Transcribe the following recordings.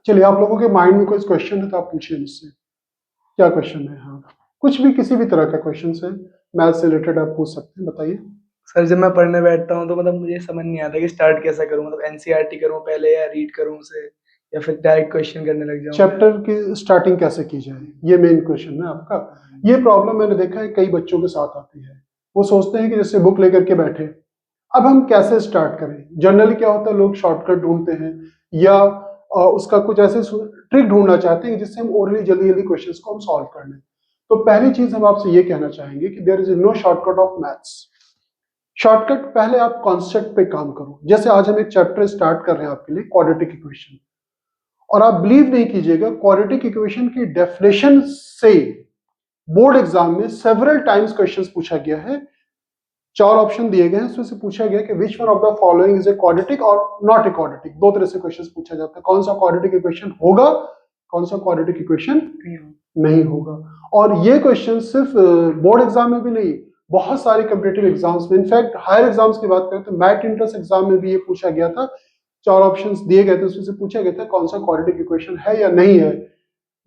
चलिए, आप लोगों के माइंड में कोई क्वेश्चन है तो आप पूछिए मुझसे। क्या क्वेश्चन है? हाँ, कुछ भी, किसी भी तरह का क्वेश्चन है, मैथ से रिलेटेड आप पूछ सकते हैं, बताइए। सर जब मैं पढ़ने बैठता हूँ तो मतलब मुझे समझ नहीं आता कि स्टार्ट कैसा करूँ, मतलब एनसीईआरटी करूँ पहले या रीड करूँ उसे, या फिर डायरेक्ट क्वेश्चन करने लग जाऊँ। चैप्टर की स्टार्टिंग कैसे की जाए, ये मेन क्वेश्चन है आपका। ये प्रॉब्लम मैंने देखा है कई बच्चों के साथ आती है। वो सोचते हैं कि जैसे बुक लेकर के बैठे, अब हम कैसे स्टार्ट करें। जनरली क्या होता है, लोग शॉर्टकट ढूंढते हैं या उसका कुछ ऐसे ट्रिक ढूंढना चाहते हैं जिससे हम ओरली जल्दी जल्दी क्वेश्चंस को हम सॉल्व कर लें। तो पहली चीज हम आपसे ये कहना चाहेंगे कि there is no shortcut of maths. Shortcut, पहले आप कॉन्सेप्ट पे काम करो। जैसे आज हम एक चैप्टर स्टार्ट कर रहे हैं आपके लिए, क्वाड्रेटिक इक्वेशन, और आप बिलीव नहीं कीजिएगा, क्वाड्रेटिक इक्वेशन की डेफिनेशन से बोर्ड एग्जाम में सेवरल टाइम्स क्वेश्चंस पूछा गया है। 4 ऑप्शन दिए गए हैं, उसमें से पूछा गया कि which one of the following is a quadratic और नॉट ए क्वाड्रेटिक। 2 तरह से क्वेश्चंस पूछा जाता है, कौन सा क्वाड्रेटिक इक्वेशन होगा, कौन सा क्वाड्रेटिक इक्वेशन नहीं होगा। और ये क्वेश्चन सिर्फ बोर्ड एग्जाम में भी नहीं, बहुत सारे कॉम्पिटिटिव एग्जाम्स में, इनफैक्ट हायर एग्जाम्स की बात करें तो मैट इंट्रेंस एग्जाम में भी ये पूछा गया था। 4 ऑप्शंस दिए गए थे, उसमें से पूछा गया था कौन सा क्वाड्रेटिक इक्वेशन है या नहीं है।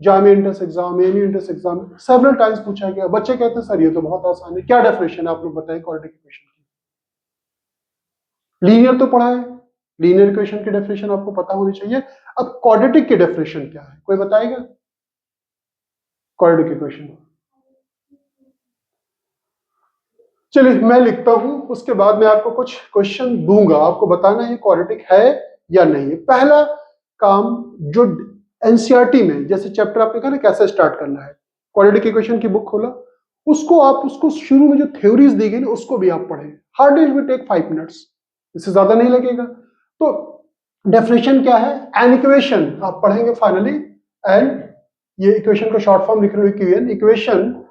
Jamia entrance exam, MU entrance exam, several times पूछा गया। बच्चे कहते हैं सर ये तो बहुत आसान है, क्या डेफिनेशन है आप लोग बताएं क्वाड्रेटिक इक्वेशन की। लीनियर तो पढ़ा है, लीनियर इक्वेशन की डेफिनेशन आपको पता होनी चाहिए। अब क्वाड्रेटिक की डेफिनेशन क्या है, कोई बताएगा? क्वाड्रेटिक इक्वेशन, चलिए मैं लिखता हूं, उसके बाद मैं आपको कुछ क्वेश्चन दूंगा, आपको बताना है क्वाड्रेटिक है या नहीं है। पहला काम जो एनसीईआरटी में, जैसे चैप्टर आपने कहा ना कैसे स्टार्ट करना है, क्वाड्रेटिक इक्वेशन की बुक खोला, उसको शुरू में जो थ्योरीज दी गई ना उसको भी आप पढ़ें। Hardly it will take 5 minutes, इससे ज्यादा नहीं लगेगा। तो डेफिनेशन क्या है, एन इक्वेशन आप पढ़ेंगे फाइनली। एंड ये इक्वेशन का शॉर्ट फॉर्म लिख रहे हो, QN, equation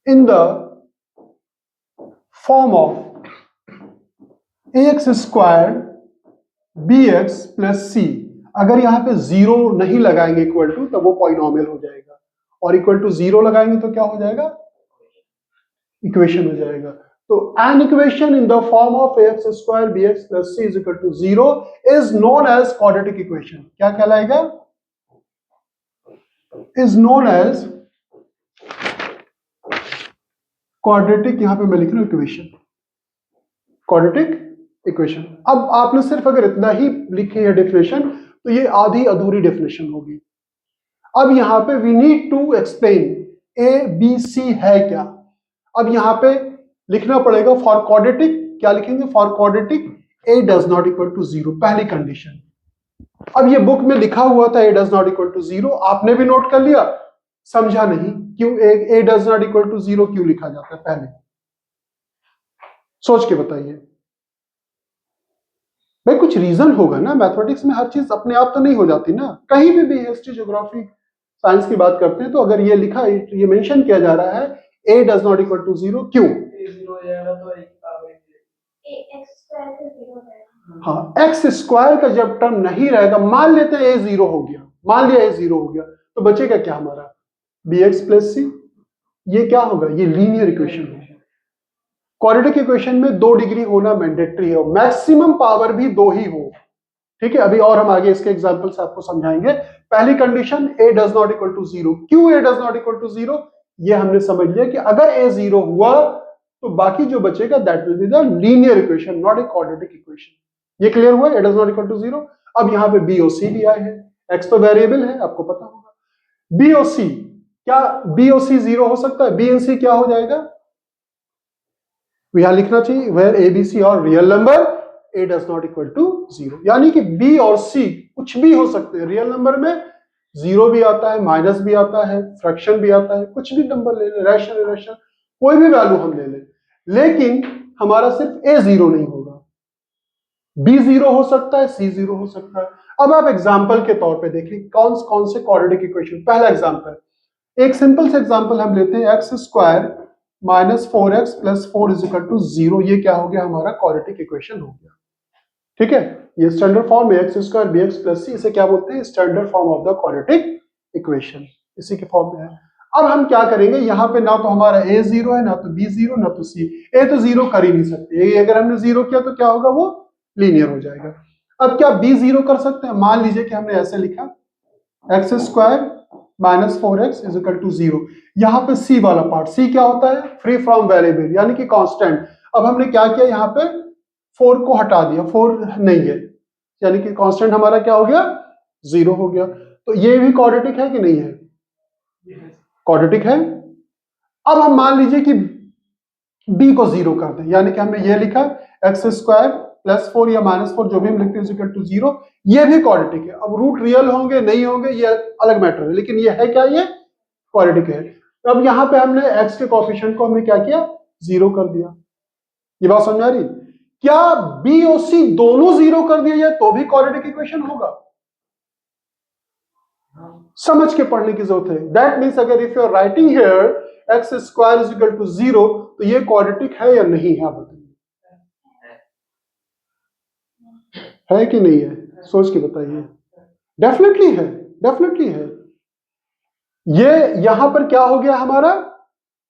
in the form of ax square bx plus c। अगर यहां पे 0 नहीं लगाएंगे इक्वल टू, तब वो पॉलिनोमियल हो जाएगा, और इक्वल टू 0 लगाएंगे तो क्या हो जाएगा, इक्वेशन हो जाएगा। तो an equation in the form of ax square bx plus c is equal to 0 is known as quadratic equation. क्या कहलाएगा? इज नोन एज क्वाड्रेटिक, यहां पे मैं लिख रहा हूं इक्वेशन, क्वाड्रेटिक इक्वेशन। अब आपने सिर्फ अगर इतना ही लिखी है डेफिनेशन, तो ये आधी अधूरी डेफिनेशन होगी। अब यहां पे we need to explain A B C है क्या। अब यहां पे लिखना पड़ेगा फॉर क्वाड्रेटिक, क्या लिखेंगे, for quadratic A does not equal to 0, पहली कंडीशन। अब ये बुक में लिखा हुआ था ए डज नॉट इक्वल टू 0, आपने भी नोट कर लिया, समझा नहीं क्यों ए डज नॉट इक्वल टू 0 क्यों लिखा जाता है, पहले सोच के बताइए भाई, कुछ रीजन होगा ना। मैथमेटिक्स में हर चीज अपने आप तो नहीं हो जाती ना। कहीं भी हिस्ट्री, ज्योग्राफी, साइंस की बात करते हैं तो अगर ये लिखा, ये मेंशन किया जा रहा है a does not equal to 0, क्यों? हाँ, एक्स स्क्वायर का जब टर्म नहीं रहेगा, मान लेते हैं a 0 हो गया, मान लिया a 0 हो गया, तो बचेगा क्या हमारा, bx प्लस c। ये क्या होगा, ये लीनियर इक्वेशन होगा। क्वाड्रेटिक इक्वेशन में 2 डिग्री होना मैंडेटरी है, मैक्सिमम पावर भी 2 ही हो। ठीक है, अभी और हम आगे इसके एग्जांपल से आपको समझाएंगे। पहली condition a does not equal to 0, क्यों a does not equal to 0, ये हमने समझ लिया कि अगर a 0 हुआ तो बाकी जो बचेगा that will be the linear equation, not a quadratic equation. ये क्लियर हुआ, a does not equal to 0। अब यहां पे b और c भी आए हैं, x तो वेरिएबल है आपको पता होगा। b और c, क्या b और c 0 हो सकता है? b एंड c क्या हो जाएगा, यहां लिखना चाहिए वेयर ए बी सी और real number a does not equal to 0, यानी कि b और c कुछ भी हो सकते हैं। रियल नंबर में 0 भी आता है, माइनस भी आता है, फ्रैक्शन भी आता है, कुछ भी नंबर ले लें, रैशनल इरेशनल, कोई भी वैल्यू हम ले लें, लेकिन हमारा सिर्फ a 0 नहीं होगा, b 0 हो सकता है, c 0 हो सकता है। अब आप एग्जाम्पल के तौर पे देखें कौन कौन से क्वाड्रेटिक इक्वेशन। पहला एग्जाम्पल, एक सिंपल से एग्जाम्पल हम लेते हैं, x square minus 4x plus 4 is equal to 0। ये क्या हो गया, हमारा क्वाड्रेटिक इक्वेशन हो गया। ठीक है, ये स्टैंडर्ड फॉर्म है, x square bx plus c, इसे क्या बोलते हैं, standard form of the quadratic equation, इसी के फॉर्म में है। अब हम क्या करेंगे, यहां पे ना तो हमारा a 0 है, ना तो b 0, ना तो c। a तो 0 कर ही नहीं सकते, अगर हमने 0 किया तो क्या होगा, वो लीनियर हो जाएगा। अब क्या b जीरो कर सकते हैं? मान लीजिए कि हमने ऐसे लिखा x square minus 4x is equal to 0। यहाँ पे c वाला पार्ट, c क्या होता है? फ्री फ्रॉम वेरिएबल यानी कि कांस्टेंट। अब हमने क्या किया, यहाँ पे 4 को हटा दिया, 4 नहीं है, यानी कि कांस्टेंट हमारा क्या हो गया? 0 हो गया। तो ये भी क्वाड्रेटिक है कि नहीं है? क्वाड्रेटिक है। अब हम मान लीजिए कि b को 0 कर दें, यानी कि हमने ये लिखा एक्स स्क्वायर प्लस 4 या माइनस 4 जो भी हम लिखते हैं इक्वल टू 0, ये भी क्वाड्रेटिक है। अब रूट रियल होंगे नहीं होंगे ये अलग मैटर है, लेकिन ये है क्या? ये क्वाड्रेटिक है। अब यहाँ पे हमने x के कोएफिशिएंट को हमने क्या किया? 0 कर दिया। ये बात समझ आ रही? क्या b और c दोनों 0 कर दिया जाए तो भी क्वाड्रेटिक इक्वेशन होगा? समझ के पढ़ने की जरूरत है। दैट मीन्स अगर if you are writing here x square is equal to 0 तो ये क्वाड्रेटिक है या नहीं है? आप बताइए, है कि नहीं है? सोच के बताइए। डेफिनेटली है, डेफिनेटली है। ये यहां पर क्या हो गया हमारा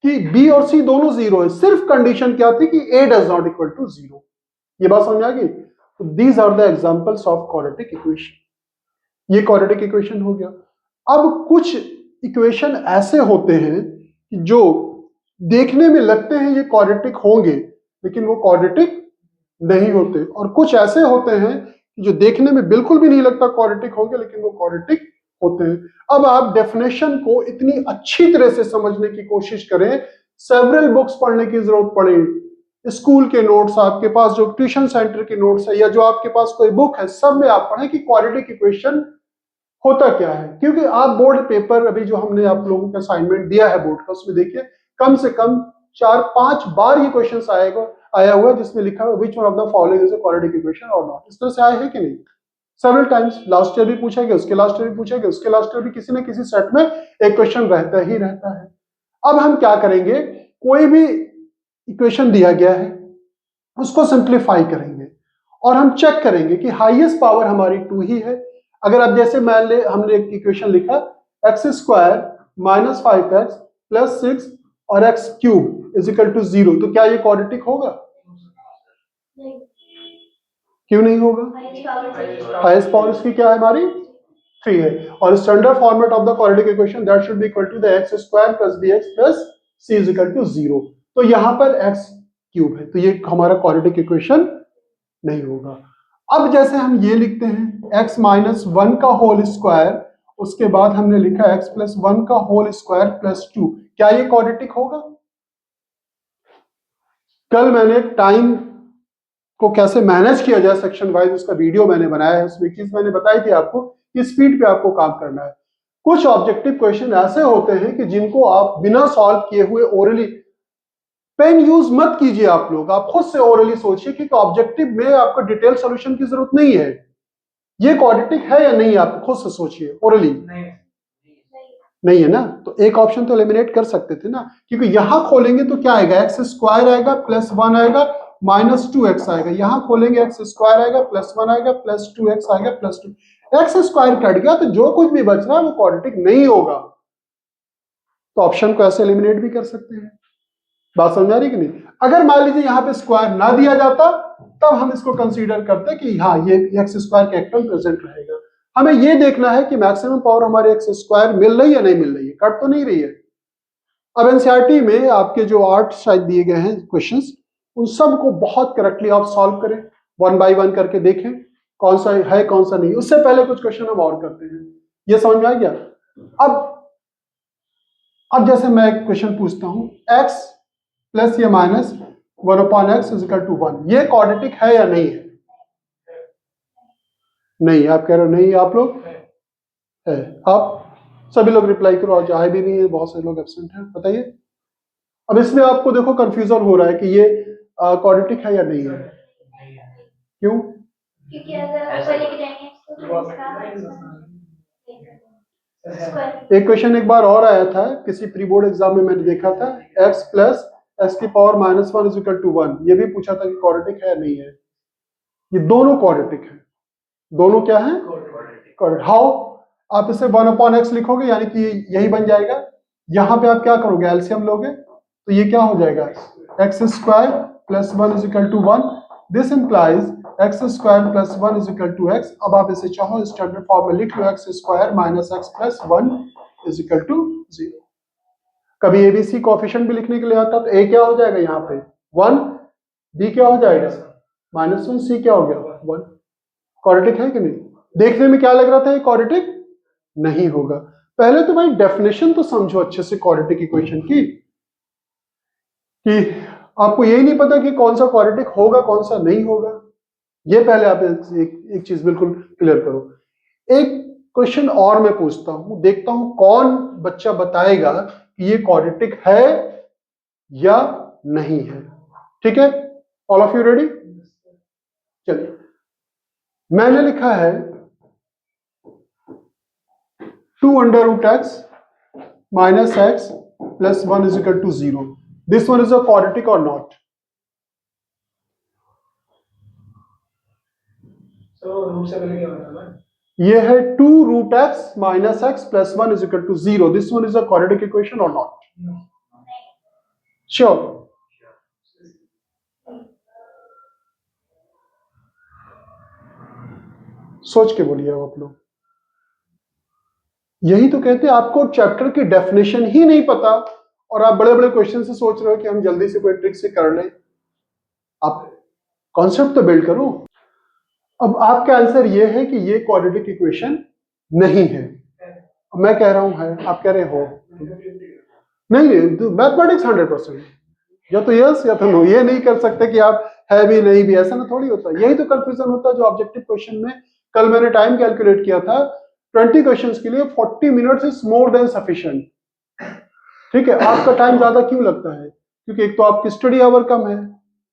कि b और c दोनों 0 है, सिर्फ कंडीशन क्या थी कि a does not equal to 0। ये बात समझ आ गई? तो these are the examples of quadratic equation. ये क्वाड्रेटिक इक्वेशन हो गया। अब कुछ इक्वेशन ऐसे होते हैं जो देखने में लगते हैं ये क्वाड्रेटिक होंगे, लेकिन वो क्वाड्रेटिक नहीं होते। और कुछ ऐसे होते हैं जो देखने में बिल्कुल भी नहीं लगता क्वाड्रेटिक होंगे, लेकिन वो क्वाड्रेटिक होते हैं। अब आप डेफिनेशन को इतनी अच्छी तरह से समझने की कोशिश करें, सेवरल बुक्स पढ़ने की जरूरत पड़े, स्कूल के नोट्स, आपके पास जो ट्यूशन सेंटर के नोट्स है या जो आपके पास कोई बुक है, सब में आप पढ़ें कि क्वाड्रेटिक इक्वेशन होता क्या है। क्योंकि आप बोर्ड पेपर अभी जो हमने आप लोगों को असाइनमेंट दिया है बोर्ड का, उसमें देखिए कम से कम 4-5 बार ये क्वेश्चन आया हुआ है जिसमें लिखा हुआ which one of the following is a quadratic equation और नॉट। इस तरह से आया है कि नहीं? Several times. लास्ट ईयर भी पूछा गया, उसके लास्ट ईयर भी पूछा गया, उसके लास्ट ईयर भी किसी न किसी सेट में एक क्वेश्चन रहता ही रहता है। अब हम क्या करेंगे, कोई भी इक्वेशन दिया गया है उसको सिंप्लीफाई करेंगे और हम चेक करेंगे कि हाईएस्ट पावर हमारी 2 ही है। अगर अब जैसे मान ले हमने एक इक्वेशन लिखा x square minus 5x plus 6 और x cube is equal to 0, तो क्या ये क्वाड्रेटिक होगा? क्यों नहीं होगा? हाईएस्ट पावर इसकी क्या है हमारी? 3 है। और standard format of the quadratic equation that should be equal to the x square plus bx plus c is equal to 0। तो यहां पर एक्स क्यूब है, तो ये हमारा क्वाड्रेटिक इक्वेशन नहीं होगा। अब जैसे हम ये लिखते हैं x माइनस 1 का होल स्क्वायर, उसके बाद हमने लिखा x प्लस 1 का होल स्क्वायर प्लस 2, क्या ये क्वाड्रेटिक होगा? कल मैंने टाइम को कैसे मैनेज किया जाए सेक्शन वाइज उसका वीडियो मैंने बनाया है, उसमें चीज मैंने बताई थी आपको कि स्पीड पे आपको काम करना है। कुछ ऑब्जेक्टिव क्वेश्चन ऐसे होते हैं कि जिनको आप बिना सॉल्व किए हुए ओरली, पेन यूज मत कीजिए आप लोग, आप खुद से ओरली सोचिए कि ऑब्जेक्टिव में आपको डिटेल सॉल्यूशन की जरूरत नहीं है। ये क्वाड्रेटिक है या नहीं, आप खुद से सोचिए ओरली। नहीं है ना? तो एक ऑप्शन तो एलिमिनेट कर सकते थे ना, क्योंकि यहां खोलेंगे तो क्या आएगा, एक्स स्क्वायर आएगा प्लस 1 आएगा माइनस 2x आएगा, यहां खोलेंगे एक्स स्क्वायर आएगा प्लस 1 आएगा प्लस 2x आएगा प्लस 2, एक्स स्क्वायर कट गया, तो जो कुछ भी बच रहा है वो क्वाड्रेटिक नहीं होगा। तो ऑप्शन को ऐसे एलिमिनेट भी कर सकते हैं। बात समझ आ रही कि नहीं? अगर मान लीजिए यहाँ पे स्क्वायर ना दिया जाता तब हम इसको कंसीडर करते कि हाँ ये एक्स स्क्वायर का एक टर्म प्रेजेंट रहेगा। हमें ये देखना है कि मैक्सिमम पावर हमारे एक्स स्क्वायर मिल रही है नहीं मिल रही है, कट तो नहीं रही है। अब एनसीईआरटी में आपके जो 8 शायद दिए गए हैं क्वेश्चंस, उन सबको बहुत करेक्टली आप सॉल्व करें, 1 बाय 1 करके देखें कौन सा है कौन सा नहीं। उससे पहले कुछ क्वेश्चन हम और करते हैं। ये समझ में आ गया? अब जैसे मैं एक क्वेश्चन पूछता हूं x प्लस या minus 1/x is equal to 1, ये क्वाड्रेटिक है या नहीं है? नहीं, आप कह रहे हो नहीं, आप लोग है। आप सभी लोग रिप्लाई करो, आज आए भी नहीं है, बहुत से लोग एब्सेंट हैं, बताइए। अब इसमें आपको देखो कंफ्यूजन हो रहा है कि ये क्वाड्रेटिक है या नहीं है। क्यों? क्योंकि अगर ऊपर लेके जाएंगे तो एक क्वेश्चन एक बार और आया था किसी प्री बोर्ड एग्जाम में, मैंने देखा था x प्लस एक्स की power minus 1 is equal to 1, ये भी पूछा था कि क्वाड्रेटिक है या नहीं है। ये दोनों क्वाड्रेटिक है। दोनों क्या है? क्वाड्रेटिक। हाउ? आप इसे 1/x लिखोगे यानी कि यही बन जाएगा। यहां पे आप क्या करोगे, एलसीएम लोगे, तो ये क्या हो जाएगा, x square plus 1 is equal to 1, this implies x square plus 1 is equal to x. अब आप इसे चाहो स्टैंडर्ड फॉर्म में लिख लो, x square minus x plus 1 is equal to 0। कभी एबीसी कोएफिशिएंट भी लिखने के लिए आता, तो ए क्या हो जाएगा यहाँ पे 1, बी क्या हो जाएगा -1, सी क्या हो गया 1। क्वाड्रेटिक है कि नहीं? देखने में क्या लग रहा था ये क्वाड्रेटिक नहीं होगा। पहले तो भाई डेफिनेशन तो समझो अच्छे से क्वाड्रेटिक इक्वेशन की, कि आपको यही नहीं पता कि कौन सा क्वाड्रेटिक होगा कौन सा नहीं होगा। ये पहले आप एक चीज बिल्कुल क्लियर करो। एक क्वेश्चन और मैं पूछता हूं, देखता हूं कौन बच्चा बताएगा कि ये क्वाड्रेटिक है या नहीं है। ठीक है, ऑल ऑफ यू रेडी? चलिए, मैंने लिखा है 2 under root x minus x plus 1 is equal to 0। This one is a quadratic और नॉट? ये है 2 root x minus x plus 1 is equal to 0। This one is a quadratic equation और not? Sure? सोच के बोलिए आप लोग। यही तो कहते हैं आपको चैप्टर की डेफिनेशन ही नहीं पता और आप बड़े बड़े क्वेश्चन से सोच रहे हो कि हम जल्दी से कोई ट्रिक से कर लें। आप कॉन्सेप्ट तो बिल्ड करो। अब आपका आंसर ये है कि ये क्वाड्रेटिक इक्वेशन नहीं है। मैं कह रहा हूं है, आप कह रहे हो नहीं। मैथमेटिक्स 100%, या तो यस या तो नो। ये नहीं कर सकते कि आप है भी नहीं भी, ऐसा ना थोड़ी होता। यही तो कंफ्यूजन होता है जो ऑब्जेक्टिव क्वेश्चन में। कल मैंने टाइम कैलकुलेट किया था, 20 क्वेश्चंस के लिए 40 minutes is more than sufficient. ठीक है, आपका टाइम ज्यादा क्यों लगता है? क्योंकि एक तो आपकी स्टडी आवर कम है,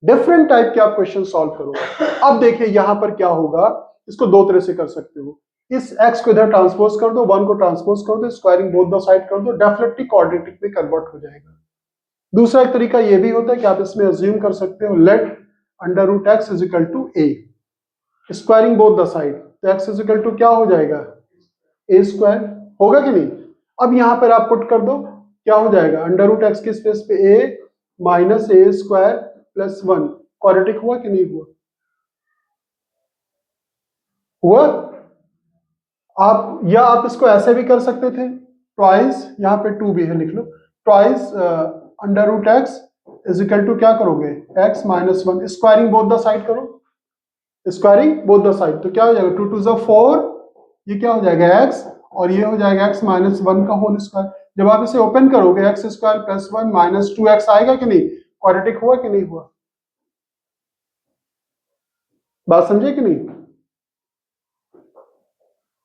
डिफरेंट टाइप के आप क्वेश्चन सॉल्व करो। अब देखिए यहां पर क्या होगा, इसको दो तरह से कर सकते हो। इस x को इधर ट्रांसपोज कर दो, 1 को ट्रांसपोज कर दो, स्क्वायरिंग बोथ द साइड कर दो, डेफिनेटली क्वाड्रेटिक में कन्वर्ट हो जाएगा। दूसरा एक तरीका ये भी होता है कि आप इसमें अज्यूम कर सकते हो let under root x is equal to A, squaring both the side, तो x इज इक्वल टू क्या हो जाएगा ए स्क्वायर। होगा कि नहीं? अब यहां पर आप पुट कर दो, क्या हो जाएगा अंडर रूट एक्स के स्पेस पे a minus A square plus 1। Quadratic हुआ कि नहीं हुआ? हुआ। आप या आप इसको ऐसे भी कर सकते थे, ट्वाइस, यहां पे 2 भी है लिख लो, twice under root x is equal to क्या करोगे x minus 1, squaring both the side करो, स्क्वायरिंग बोथ द साइड, तो क्या हो जाएगा 2 2 4, ये क्या हो जाएगा x और ये हो जाएगा x माइनस 1 का होल स्क्वायर। जब आप इसे ओपन करोगे x square plus 1 minus 2x आएगा कि नहीं? क्वाड्रेटिक हुआ कि नहीं हुआ? बात समझे कि नहीं?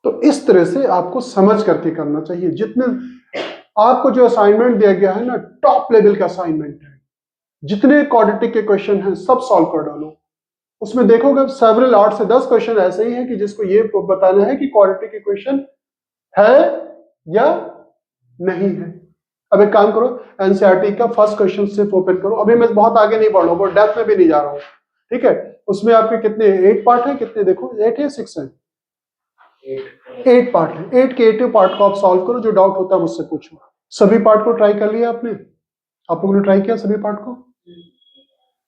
तो इस तरह से आपको समझ करके करना चाहिए। जितने आपको जो असाइनमेंट दिया गया है ना, टॉप लेवल का असाइनमेंट है, जितने क्वाड्रेटिक के क्वेश्चन हैं सब सॉल्व कर डालो। उसमें देखोगे सेवरल 8 से 10 क्वेश्चन ऐसे ही हैं कि जिसको ये बताना है कि क्वाड्रेटिक इक्वेशन है या नहीं है। अब एक काम करो, एनसीईआरटी का फर्स्ट क्वेश्चन सिर्फ ओपन करो। अभी मैं बहुत आगे नहीं बढ़ रहा हूं, बहुत डेप्थ में भी नहीं जा रहा हूं, ठीक है? उसमें आपके कितने 8 पार्ट है, कितने देखो 8 है 6 है 8 पार्ट है। 8 के 8 पार्ट को आप सॉल्व करो, जो डाउट होता है मुझसे पूछो। सभी पार्ट को ट्राई कर लिया आपने? आप लोगों ने ट्राई किया सभी पार्ट को?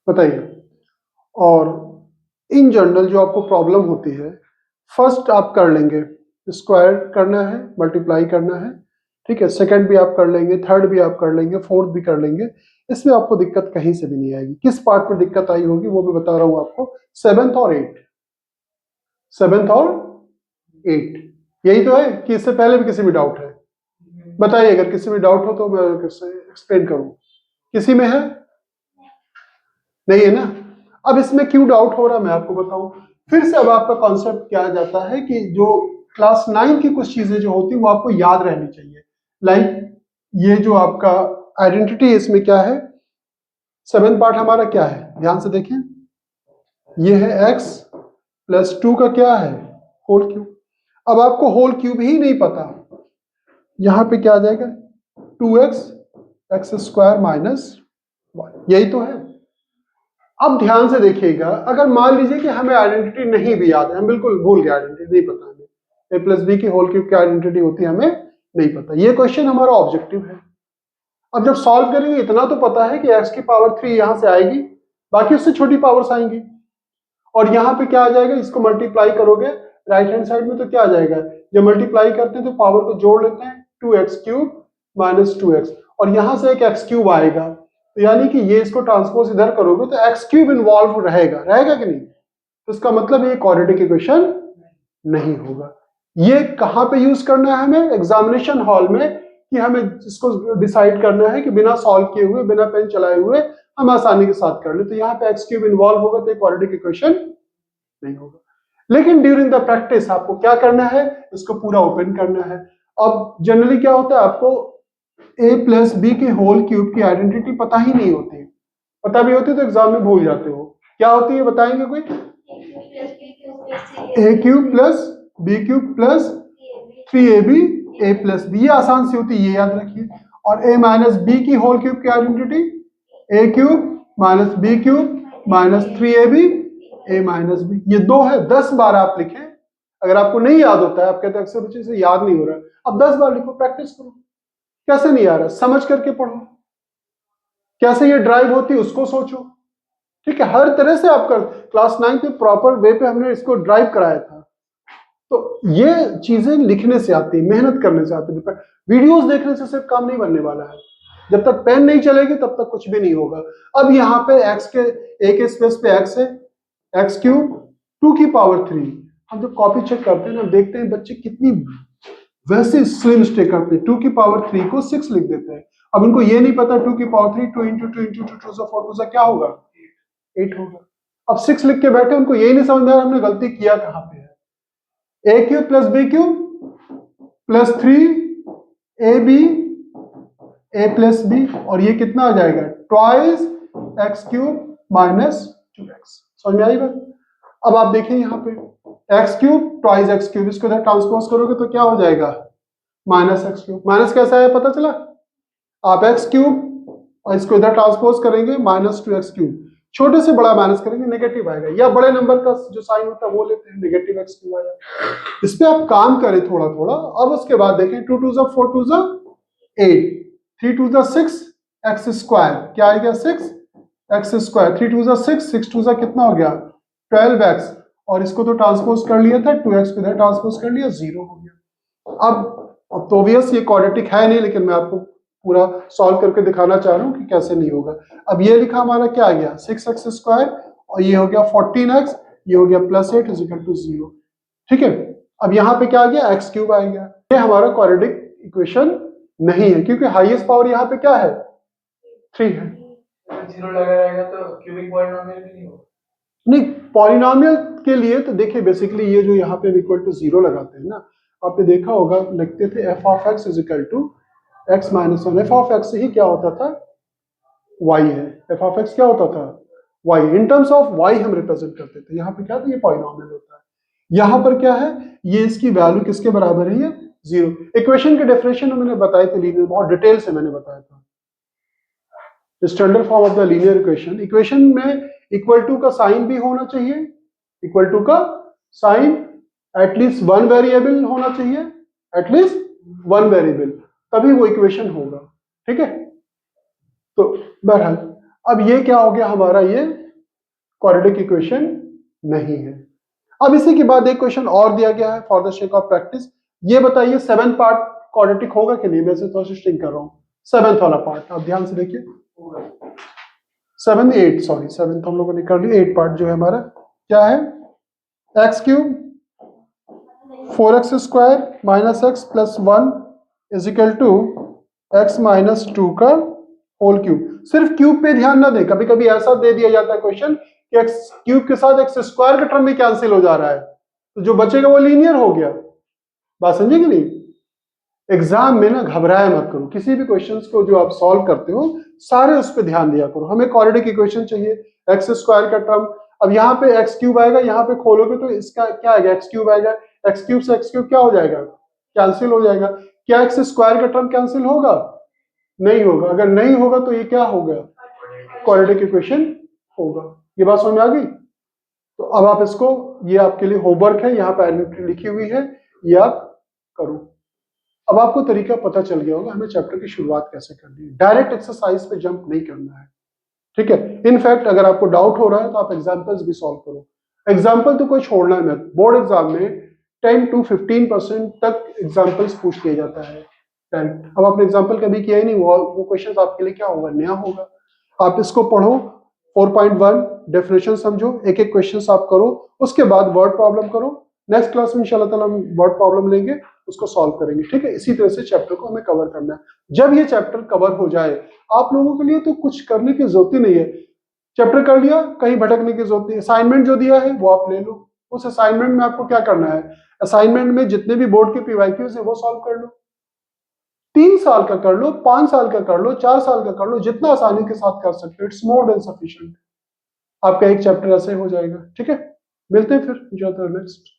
बताइए। और इन जनरल जो आपको प्रॉब्लम होती है, फर्स्ट आप कर लेंगे, स्क्वायर करना है, मल्टीप्लाई करना है, ठीक है? सेकंड भी आप कर लेंगे, थर्ड भी आप कर लेंगे, फोर्थ भी कर लेंगे। इसमें आपको दिक्कत कहीं से भी नहीं आएगी। किस पार्ट पर दिक्कत आई होगी वो भी बता रहा हूं आपको, 7th और 8, 7th और 8। यही तो है कि इससे पहले भी किसी में डाउट है? बताइए, अगर किसी में डाउट हो तो मैं एक्सप्लेन करूं। किसी में है? नहीं है ना? अब इसमें क्यों डाउट हो रहा है मैं आपको बताऊं फिर से। अब आपका कॉन्सेप्ट क्या आ जाता है कि जो क्लास 9 की कुछ चीजें जो होती हैं वो आपको याद रहनी चाहिए। लाइक ये जो आपका आइडेंटिटी है, इसमें क्या है, 7th पार्ट हमारा क्या है, ध्यान से देखें, ये है x प्लस 2 का क्या है होल क्यूब। अब आपको होल क्यूब ही नहीं पता, यहां पे क्या आ जाएगा 2x एक्स स्क्वायर माइनस 1, यही तो है। अब ध्यान से देखिएगा, अगर मान लीजिए कि हमें आइडेंटिटी नहीं भी याद है, हम बिल्कुल भूल गए, आइडेंटिटी नहीं पता हमें, a प्लस बी की होल क्यूब की आइडेंटिटी होती है हमें नहीं पता, ये क्वेश्चन हमारा ऑब्जेक्टिव है। अब जब सॉल्व करेंगे इतना तो पता है कि x की पावर 3 यहां से आएगी, बाकी उससे छोटी पावर्स आएंगी। और यहाँ पे क्या आ जाएगा, इसको मल्टीप्लाई करोगे राइट हैंड साइड में तो क्या आ जाएगा, जब मल्टीप्लाई करते हैं तो पावर को जोड़ लेते हैं 2x क्यूब माइनस 2x, और यहां से एक x क्यूब आएगा, तो यानी कि ये इसको ट्रांसपोज इधर करोगे तो x क्यूब इन्वॉल्व रहेगा कि नहीं, तो इसका मतलब ये क्वाड्रेटिक इक्वेशन नहीं होगा। ये कहां पे यूज करना है हमें, एग्जामिनेशन हॉल में, कि हमें इसको डिसाइड करना है कि बिना सॉल्व किए हुए, बिना पेन चलाए हुए हम आसानी के साथ कर ले, तो यहाँ पे x क्यूब इन्वॉल्व होगा तो क्वाड्रेटिक इक्वेशन नहीं होगा। लेकिन ड्यूरिंग द प्रैक्टिस आपको क्या करना है, इसको पूरा ओपन करना है। अब जनरली क्या होता है, आपको a प्लस बी के होल क्यूब की आइडेंटिटी पता ही नहीं होती, पता भी होती तो एग्जाम में भूल जाते हो। क्या होती है बताएंगे कोई, a cube plus B cube plus 3ab a plus B, ये आसान सी होती है, ये याद रखिए। और a माइनस बी की होल क्यूब की identity a cube minus B cube minus 3ab a minus B, ये 2 है। 10 बार आप लिखें, अगर आपको नहीं याद होता है, आप कहते हैं अक्सर बच्चे से याद नहीं हो रहा है, अब 10 बार लिखो, प्रैक्टिस करो। कैसे नहीं आ रहा, समझ करके पढ़ो, कैसे ये ड्राइव होती है उसको सोचो, ठीक है। हर तरह से आपका क्लास 9 में प्रॉपर वे पे हमने इसको ड्राइव कराया था। तो ये चीजें लिखने से आती है, मेहनत करने से आती है, वीडियोस देखने से सिर्फ काम नहीं बनने वाला है। जब तक पेन नहीं चलेगी तब तक कुछ भी नहीं होगा। अब यहाँ पे x के a के स्पेस पे x है, x क्यूब 2 की पावर 3। हम जब कॉपी चेक करते हैं ना, देखते हैं बच्चे कितनी वैसे स्लिम मिस्टेक करते हैं, 2 की पावर 3 को 6 लिख देते हैं। अब उनको ये नहीं पता 2 की पावर 3 2 इंटू 2 इंटू 2 2 4 2 क्या होगा, 8 होगा। अब 6 लिख के बैठे, उनको यही नहीं समझ में आ रहा हमने गलती किया कहाँ पे है। a cube plus B cube plus 3ab a plus B, और ये कितना आ जाएगा, twice x cube minus 2x। समझ में आई बात। अब आप देखिए यहाँ पे x cube twice x cube, इसको इधर ट्रांसपोज करोगे तो क्या हो जाएगा, माइनस x क्यूब। माइनस कैसा है पता चला, आप x क्यूब और इसको इधर ट्रांसपोज करेंगे माइनस 2x क्यूब, छोटे से बड़ा माइनस करेंगे नेगेटिव आएगा, या बड़े नंबर का जो साइन होता है वो लेते हैं, नेगेटिव x क्यूब आएगा। इस पे आप काम करें थोड़ा थोड़ा। अब उसके बाद देखें 2 2 4 2 8, 3 2 6 x स्क्वायर, क्या आ गया 6 x स्क्वायर, 3 2 6 6 2 कितना हो गया 12x, और इसको तो ट्रांसपोज कर लिया था 2x को इधर ट्रांसपोज कर लिया, 0 हो गया। अब तो ऑब्वियस ये क्वाड्रेटिक है नहीं, लेकिन मैं आपको पूरा सॉल्व करके दिखाना चाह रहा हूं कि कैसे नहीं होगा। अब ये लिखा हमारा क्या आ गया 6x स्क्वायर, और ये हो गया 14x, ये हो गया प्लस 8 इज इक्वल टू 0, ठीक है। अब यहाँ पे क्या आ गया x क्यूब आ गया। ये हमारा क्वाड्रेटिक इक्वेशन नहीं है, क्योंकि हाईएस्ट पावर यहाँ पे क्या है 3 है। 0 लगा रहेगा तो क्यूबिक पॉलिनोमियल भी नहीं होगा। नहीं, पॉलिनोमियल के लिए तो देखिए बेसिकली ये जो यहाँ पे इक्वल टू 0 लगाते हैं ना, आपने देखा होगा लिखते थे f of x is equal to x minus 1। F of x ही क्या होता था, y है। एफ ऑफ एक्स क्या होता था, y। In terms of y हम रिप्रेजेंट करते थे। यहाँ पे क्या था, ये पॉलिनोमियल होता है। यहाँ पर क्या है, ये इसकी वैल्यू किसके बराबर है, ये 0। इक्वेशन के डेफिनेशन मैंने बताए थे लीनियर, बहुत डिटेल से मैंने बताया था। Standard form of the linear equation, equation में इक्वल टू का साइन भी होना चाहिए, इक्वल टू का साइन एटलीस्ट 1 वेरिएबल होना चाहिए, एटलीस्ट 1 वेरिएबल, तभी वो इक्वेशन होगा, ठीक है। तो बहरहाल अब ये क्या हो गया हमारा, ये क्वाड्रेटिक इक्वेशन नहीं है। अब इसी के बाद एक क्वेश्चन और दिया गया है for the sake of practice. ये बताइए 7 पार्ट क्वाड्रेटिक होगा कि नहीं। मैं से थोड़ा स्टिंग कर रहा हूं, 7th वाला पार्ट आप ध्यान से देखिए। 7th हम लोगों ने कर लिया। 8 पार्ट जो है हमारा क्या है, x cube 4x square minus x plus 1 is equal to x minus 2 का होल क्यूब। सिर्फ क्यूब पे ध्यान ना दें, कभी कभी ऐसा दे दिया जाता है क्वेश्चन कि एक्स क्यूब के साथ एक्स स्क्वायर का टर्म भी कैंसिल हो जा रहा है, तो जो बचेगा वो लीनियर हो गया। बात समझे कि नहीं। एग्जाम में ना घबराया मत करो, किसी भी क्वेश्चंस को जो आप सॉल्व करते हो सारे उस पर ध्यान दिया करो। हमें क्वाड्रेटिक इक्वेशन चाहिए, एक्स स्क्वायर का टर्म। अब यहाँ पे एक्स क्यूब आएगा, यहाँ पे खोलोगे तो इसका क्या आएगा, एक्स क्यूब आएगा। एक्स क्यूब से एक्स क्यूब क्या हो जाएगा, कैंसिल हो जाएगा। क्या एक्स स्क्वायर का टर्म कैंसिल होगा, नहीं होगा। अगर नहीं होगा तो ये क्या होगा, क्वाड्रेटिक इक्वेशन होगा। ये बात समझ में आ गई। तो अब आप इसको, ये आपके लिए होमवर्क है, यहाँ पे आइडेंटिटी लिखी हुई है, ये आप करो। अब आपको तरीका पता चल गया होगा हमें चैप्टर की शुरुआत कैसे करनी है। डायरेक्ट एक्सरसाइज पे जंप नहीं करना है, ठीक है। इनफैक्ट अगर आपको डाउट हो रहा है तो आप एग्जांपल्स भी सॉल्व करो। एग्जाम्पल तो कोई छोड़ना है मत। बोर्ड एग्जाम में 10 to 15% तक एग्जाम्पल्स पूछ लिया जाता है डायरेक्ट। अब आपने एग्जाम्पल कभी किया ही नहीं, वो क्वेश्चन आपके लिए क्या होगा, नया होगा। आप इसको पढ़ो, 4.1 डेफिनेशन समझो, एक एक क्वेश्चन आप करो, उसके बाद वर्ड प्रॉब्लम करो। नेक्स्ट क्लास में इंशाल्लाह ताला हम वर्ड प्रॉब्लम लेंगे, उसको सॉल्व करेंगे, ठीक है। इसी तरह से चैप्टर को हमें कवर करना है। जब ये चैप्टर कवर हो जाए, आप लोगों के लिए तो कुछ करने की जरूरत ही नहीं है। चैप्टर कर लिया, कहीं भटकने की जरूरत नहीं। असाइनमेंट जो दिया है वो आप ले लो। उस असाइनमेंट में आपको क्या करना है, असाइनमेंट में जितने भी बोर्ड के पीवाईक्यूज है वो सॉल्व कर लो। 3 साल का कर लो, 5 साल का कर लो, 4 साल का कर लो, जितना आसानी के साथ कर सकते हो, इट्स मोर देन सफिशिएंट। आपका एक चैप्टर ऐसे हो जाएगा, ठीक है। मिलते हैं फिर नेक्स्ट।